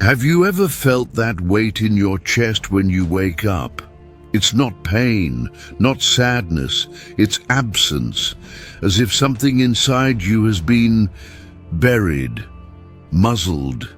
Have you ever felt that weight in your chest when you wake up? It's not pain, not sadness, it's absence, as if something inside you has been buried, muzzled,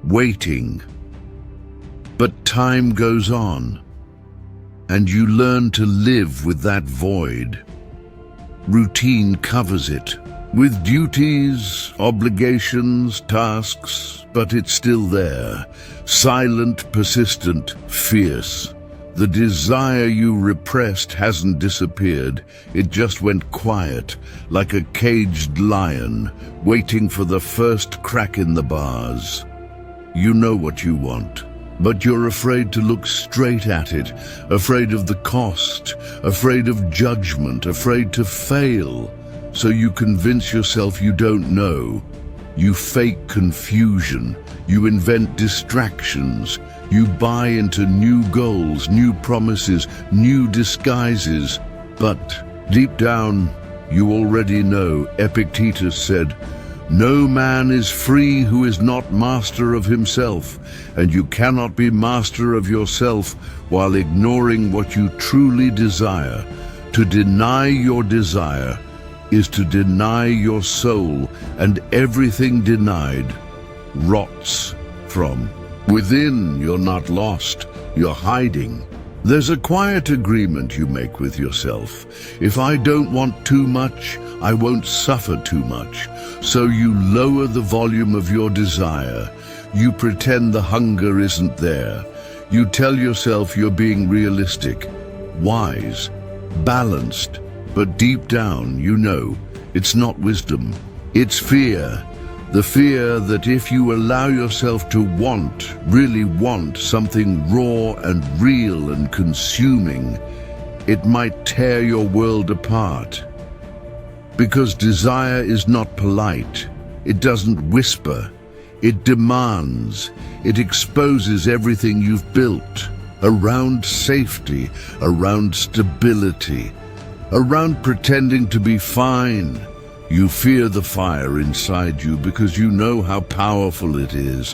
waiting. But time goes on, and you learn to live with that void. Routine covers it, with duties, obligations, tasks, but it's still there, silent, persistent, fierce. The desire you repressed hasn't disappeared, it just went quiet, like a caged lion, waiting for the first crack in the bars. You know what you want, but you're afraid to look straight at it, afraid of the cost, afraid of judgment, afraid to fail. So you convince yourself you don't know. You fake confusion. You invent distractions. You buy into new goals, new promises, new disguises. But deep down, you already know. Epictetus said, "No man is free who is not master of himself, and you cannot be master of yourself while ignoring what you truly desire. To deny your desire is to deny your soul, and everything denied rots from within. You're not lost, you're hiding. There's a quiet agreement you make with yourself. If I don't want too much, I won't suffer too much. So you lower the volume of your desire. You pretend the hunger isn't there. You tell yourself you're being realistic, wise, balanced. But deep down, you know, it's not wisdom. It's fear. The fear that if you allow yourself to want, really want, something raw and real and consuming, it might tear your world apart. Because desire is not polite. It doesn't whisper. It demands. It exposes everything you've built around safety, around stability, around pretending to be fine. You fear the fire inside you because you know how powerful it is.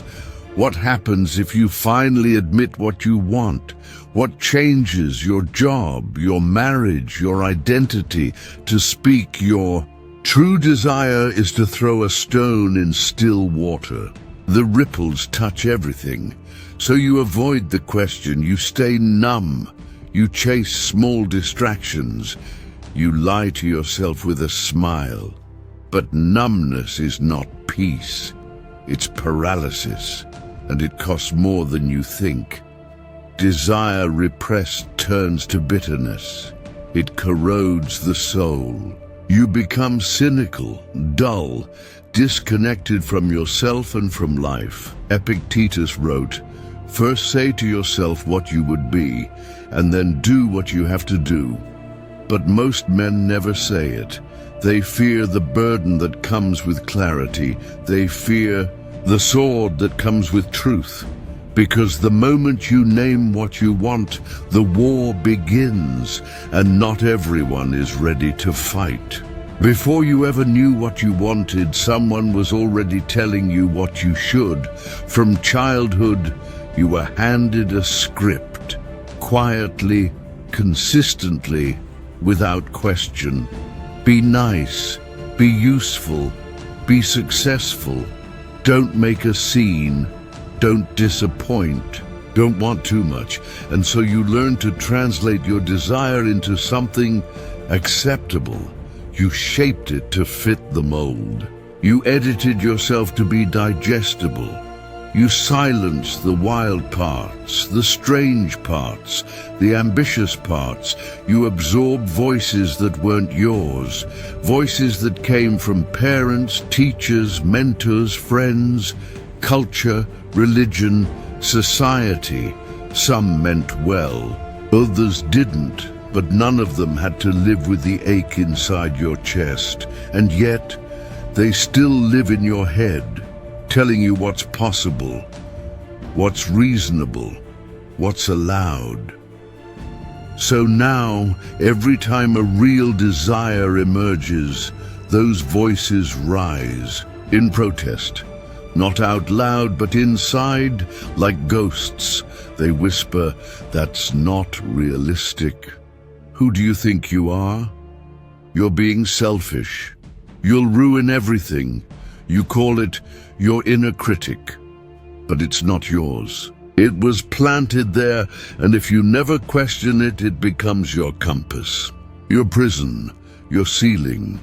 What happens if you finally admit what you want? What changes your job, your marriage, your identity? To speak your true desire is to throw a stone in still water. The ripples touch everything. So you avoid the question, you stay numb, you chase small distractions. You lie to yourself with a smile. But numbness is not peace. It's paralysis, and it costs more than you think. Desire repressed turns to bitterness. It corrodes the soul. You become cynical, dull, disconnected from yourself and from life. Epictetus wrote, "First say to yourself what you would be, and then do what you have to do." But most men never say it. They fear the burden that comes with clarity. They fear the sword that comes with truth. Because the moment you name what you want, the war begins, and not everyone is ready to fight. Before you ever knew what you wanted, someone was already telling you what you should. From childhood, you were handed a script, quietly, consistently, without question. Be nice, be useful, be successful. Don't make a scene, don't disappoint, don't want too much. And so you learn to translate your desire into something acceptable. You shaped it to fit the mold. You edited yourself to be digestible. You silenced the wild parts, the strange parts, the ambitious parts. You absorbed voices that weren't yours, voices that came from parents, teachers, mentors, friends, culture, religion, society. Some meant well, others didn't, but none of them had to live with the ache inside your chest. And yet, they still live in your head, telling you what's possible, what's reasonable, what's allowed. So now, every time a real desire emerges, those voices rise in protest. Not out loud, but inside, like ghosts, they whisper, "That's not realistic." Who do you think you are? You're being selfish. You'll ruin everything. You call it your inner critic, but it's not yours. It was planted there, and if you never question it, it becomes your compass, your prison, your ceiling.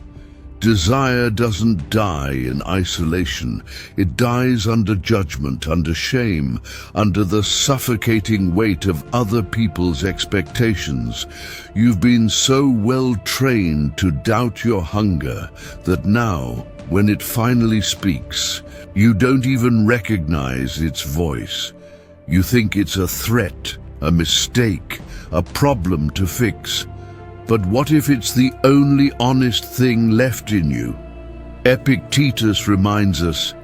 Desire doesn't die in isolation. It dies under judgment, under shame, under the suffocating weight of other people's expectations. You've been so well trained to doubt your hunger that now, when it finally speaks, you don't even recognize its voice. You think it's a threat, a mistake, a problem to fix. But what if it's the only honest thing left in you? Epictetus reminds us,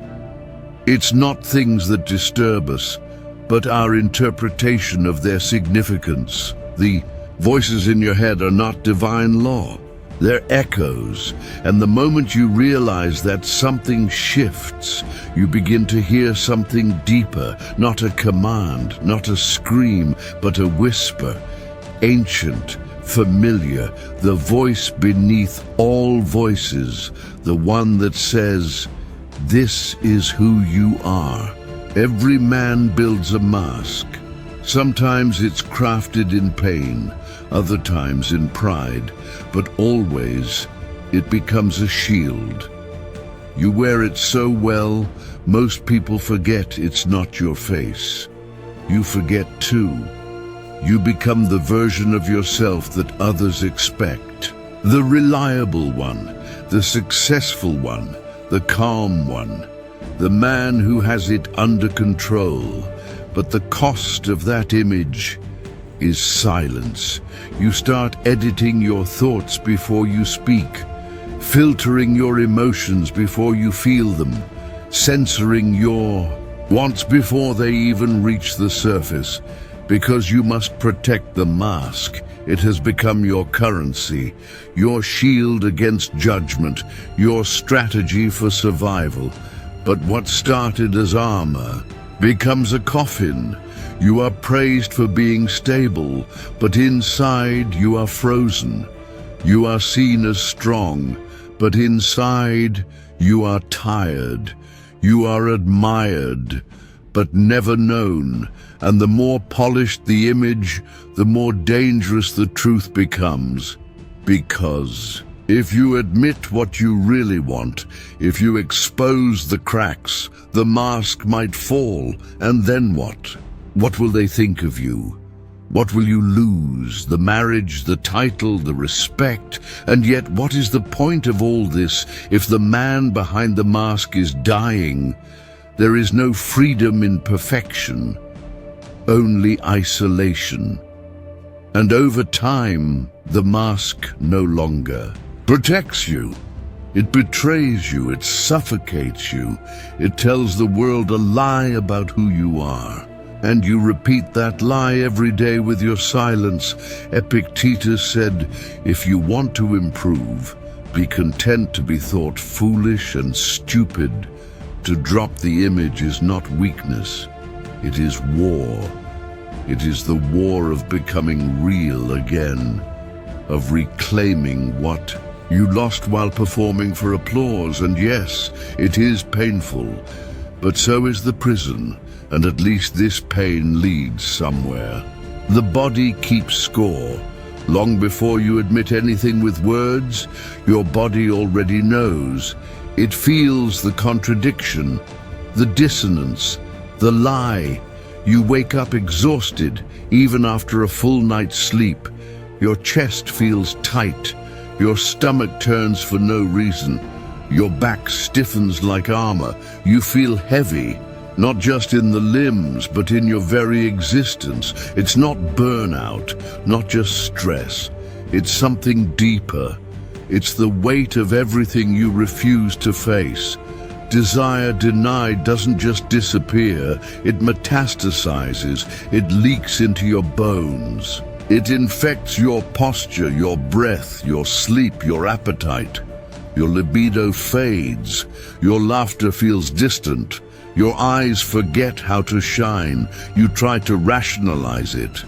it's not things that disturb us, but our interpretation of their significance. The voices in your head are not divine law. They're echoes, and the moment you realize that, something shifts. You begin to hear something deeper, not a command, not a scream, but a whisper, ancient, familiar, the voice beneath all voices, the one that says, "This is who you are." Every man builds a mask. Sometimes it's crafted in pain, other times in pride, but always it becomes a shield. You wear it so well, most people forget it's not your face. You forget too. You become the version of yourself that others expect. The reliable one, the successful one, the calm one, the man who has it under control. But the cost of that image is silence. You start editing your thoughts before you speak, filtering your emotions before you feel them, censoring your wants before they even reach the surface. Because you must protect the mask. It has become your currency, your shield against judgment, your strategy for survival. But what started as armor becomes a coffin. You are praised for being stable, but inside you are frozen. You are seen as strong, but inside you are tired. You are admired, but never known. And the more polished the image, the more dangerous the truth becomes. Because if you admit what you really want, if you expose the cracks, the mask might fall. And then what? What will they think of you? What will you lose? The marriage, the title, the respect? And yet, what is the point of all this if the man behind the mask is dying? There is no freedom in perfection, only isolation. And over time, the mask no longer protects you. It betrays you, it suffocates you. It tells the world a lie about who you are. And you repeat that lie every day with your silence. Epictetus said, if you want to improve, be content to be thought foolish and stupid. To drop the image is not weakness, it is war. It is the war of becoming real again, of reclaiming what you lost while performing for applause. And yes, it is painful, but so is the prison, and at least this pain leads somewhere. The body keeps score. Long before you admit anything with words, your body already knows. It feels the contradiction, the dissonance, the lie. You wake up exhausted, even after a full night's sleep. Your chest feels tight. Your stomach turns for no reason. Your back stiffens like armor. You feel heavy, not just in the limbs, but in your very existence. It's not burnout, not just stress. It's something deeper. It's the weight of everything you refuse to face. Desire denied doesn't just disappear, it metastasizes, it leaks into your bones. It infects your posture, your breath, your sleep, your appetite. Your libido fades, your laughter feels distant, Your eyes forget how to shine. You try to rationalize it.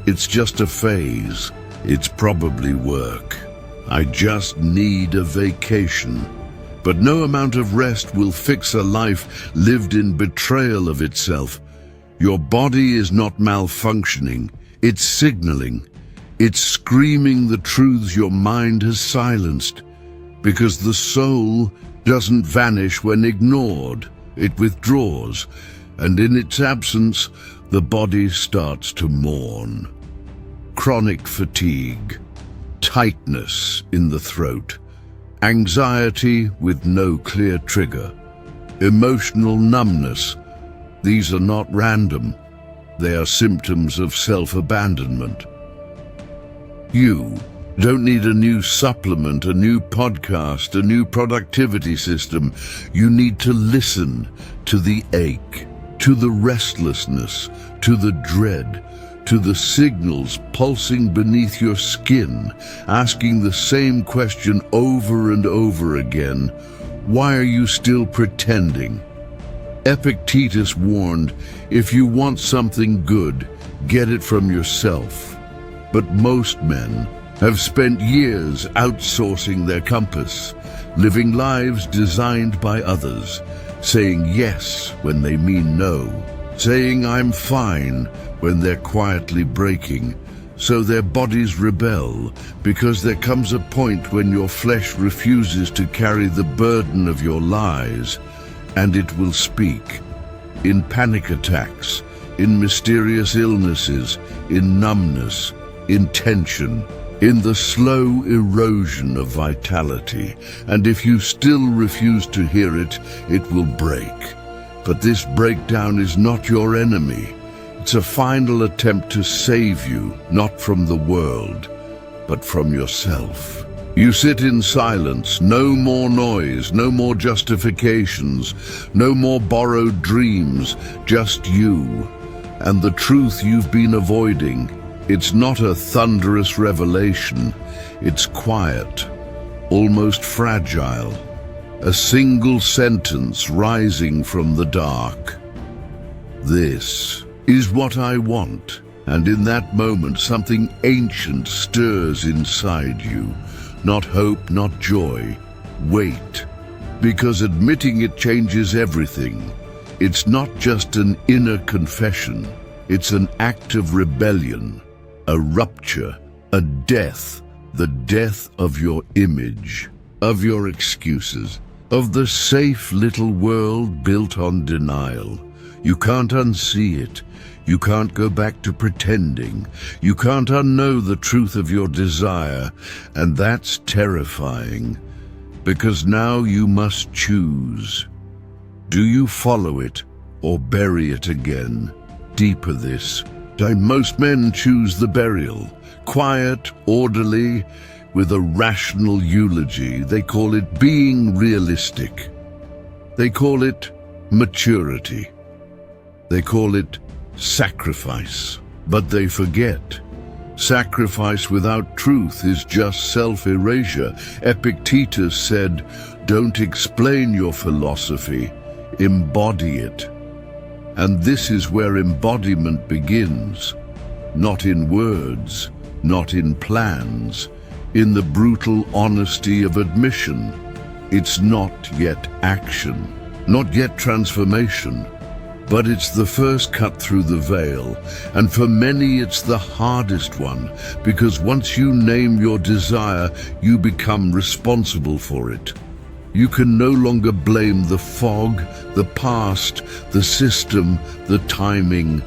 It's just a phase. It's probably work. I just need a vacation. But no amount of rest will fix a life lived in betrayal of itself. Your body is not malfunctioning. It's signaling. It's screaming the truths your mind has silenced. Because the soul doesn't vanish when ignored. It withdraws, and in its absence, the body starts to mourn. Chronic fatigue, tightness in the throat, anxiety with no clear trigger, emotional numbness. These are not random. They are symptoms of self-abandonment. You don't need a new supplement, a new podcast, a new productivity system. You need to listen to the ache, to the restlessness, to the dread, to the signals pulsing beneath your skin, asking the same question over and over again. Why are you still pretending? Epictetus warned, if you want something good, get it from yourself. But most men have spent years outsourcing their compass, living lives designed by others, saying yes when they mean no, saying I'm fine when they're quietly breaking. So their bodies rebel, because there comes a point when your flesh refuses to carry the burden of your lies, and it will speak. In panic attacks, in mysterious illnesses, in numbness, in tension, in the slow erosion of vitality. And if you still refuse to hear it, it will break. But this breakdown is not your enemy. It's a final attempt to save you, not from the world, but from yourself. You sit in silence, no more noise, no more justifications, no more borrowed dreams, just you and the truth you've been avoiding. It's not a thunderous revelation. It's quiet, almost fragile, a single sentence rising from the dark. This is what I want. And in that moment, something ancient stirs inside you. Not hope, not joy. Wait. Because admitting it changes everything. It's not just an inner confession. It's an act of rebellion. A rupture, a death, the death of your image, of your excuses, of the safe little world built on denial. You can't unsee it. You can't go back to pretending. You can't unknow the truth of your desire, and that's terrifying, because now you must choose. Do you follow it or bury it again? Deeper this time, most men choose the burial, quiet, orderly, with a rational eulogy. They call it being realistic. They call it maturity. They call it sacrifice. But they forget. Sacrifice without truth is just self-erasure. Epictetus said, don't explain your philosophy, embody it. And this is where embodiment begins. Not in words, not in plans, in the brutal honesty of admission. It's not yet action, not yet transformation, but it's the first cut through the veil. And for many it's the hardest one, because once you name your desire, you become responsible for it. You can no longer blame the fog, the past, the system, the timing.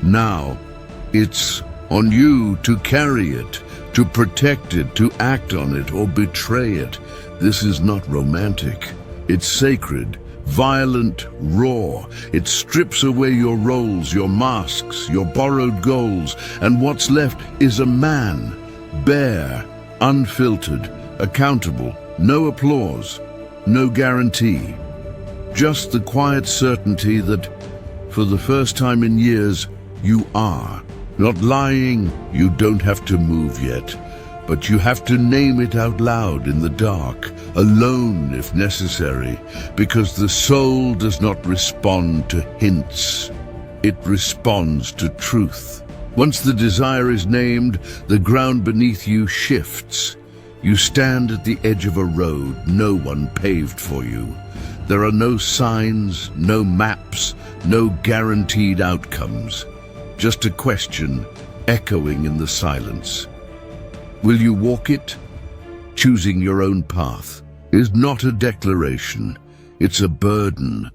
Now, it's on you to carry it, to protect it, to act on it, or betray it. This is not romantic. It's sacred, violent, raw. It strips away your roles, your masks, your borrowed goals, and what's left is a man, bare, unfiltered, accountable, no applause, no guarantee. Just the quiet certainty that, for the first time in years, you are. Not lying, you don't have to move yet, but you have to name it out loud in the dark, alone if necessary, because the soul does not respond to hints. It responds to truth. Once the desire is named, the ground beneath you shifts. You stand at the edge of a road no one paved for you. There are no signs, no maps, no guaranteed outcomes. Just a question echoing in the silence. Will you walk it? Choosing your own path is not a declaration, it's a burden.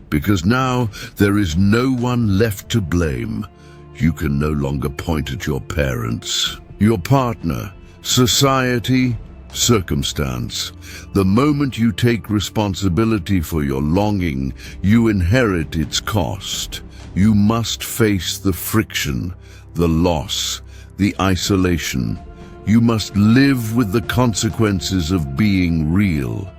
Because now there is no one left to blame. You can no longer point at your parents, your partner, society, circumstance. The moment you take responsibility for your longing, you inherit its cost. You must face the friction, the loss, the isolation. You must live with the consequences of being real.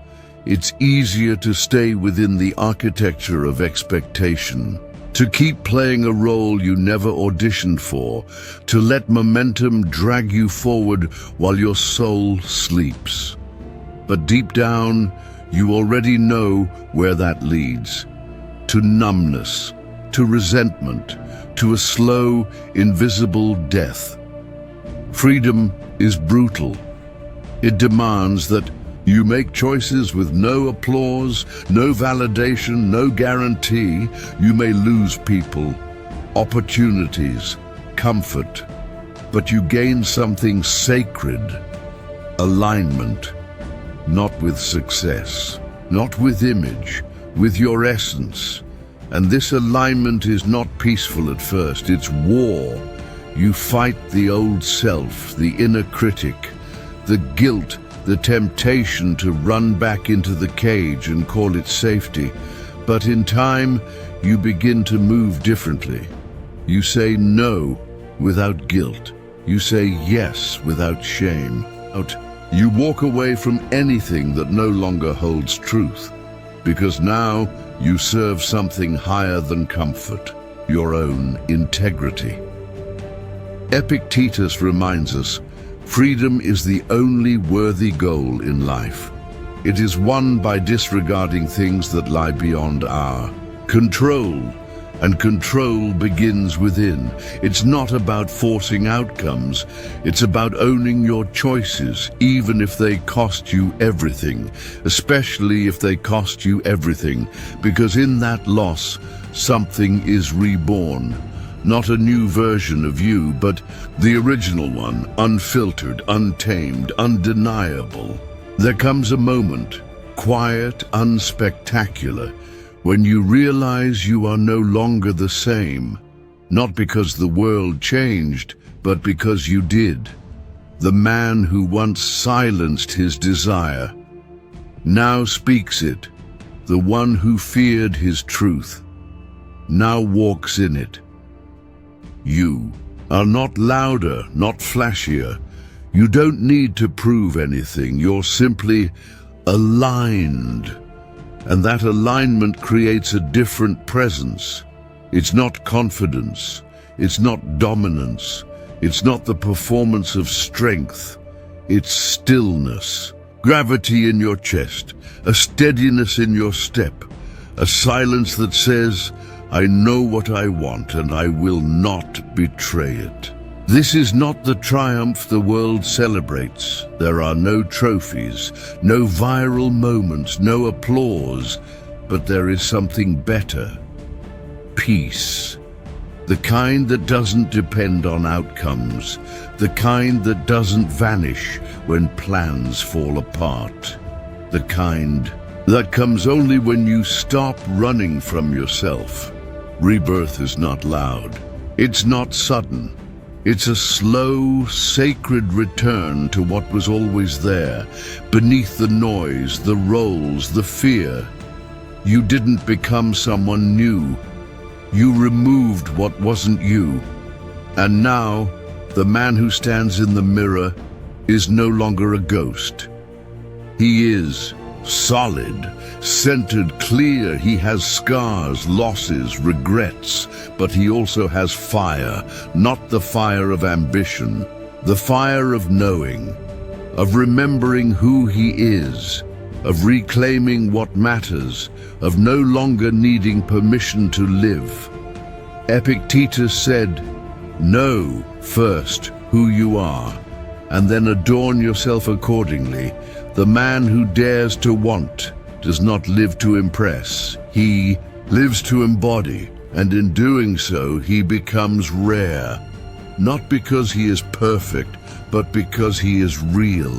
It's easier to stay within the architecture of expectation, to keep playing a role you never auditioned for, to let momentum drag you forward while your soul sleeps. But deep down, you already know where that leads. To numbness, to resentment, to a slow, invisible death. Freedom is brutal. It demands that you make choices with no applause, no validation, no guarantee. You may lose people, opportunities, comfort, but you gain something sacred, alignment, not with success, not with image, with your essence. And this alignment is not peaceful at first, it's war. You fight the old self, the inner critic, the guilt, the temptation to run back into the cage and call it safety. But in time, you begin to move differently. You say no without guilt. You say yes without shame. You walk away from anything that no longer holds truth, because now you serve something higher than comfort, your own integrity. Epictetus reminds us, freedom is the only worthy goal in life. It is won by disregarding things that lie beyond our control, and control begins within. It's not about forcing outcomes, it's about owning your choices, even if they cost you everything, especially if they cost you everything, because in that loss, something is reborn. Not a new version of you, but the original one, unfiltered, untamed, undeniable. There comes a moment, quiet, unspectacular, when you realize you are no longer the same, not because the world changed, but because you did. The man who once silenced his desire now speaks it. The one who feared his truth now walks in it. You are not louder, not flashier. You don't need to prove anything. You're simply aligned. And that alignment creates a different presence. It's not confidence. It's not dominance. It's not the performance of strength. It's stillness. Gravity in your chest, a steadiness in your step, a silence that says, I know what I want and I will not betray it. This is not the triumph the world celebrates. There are no trophies, no viral moments, no applause, but there is something better. Peace. The kind that doesn't depend on outcomes, the kind that doesn't vanish when plans fall apart, the kind that comes only when you stop running from yourself. Rebirth is not loud. It's not sudden. It's a slow, sacred return to what was always there, beneath the noise, the roles, the fear. You didn't become someone new. You removed what wasn't you. And now, the man who stands in the mirror is no longer a ghost. He is solid, centered, clear. He has scars, losses, regrets, but he also has fire, not the fire of ambition, the fire of knowing. of remembering who he is, of reclaiming what matters, of no longer needing permission to live. Epictetus said, "Know first who you are, and then adorn yourself accordingly. The man who dares to want does not live to impress. He lives to embody, and in doing so he becomes rare, not because he is perfect, but because he is real."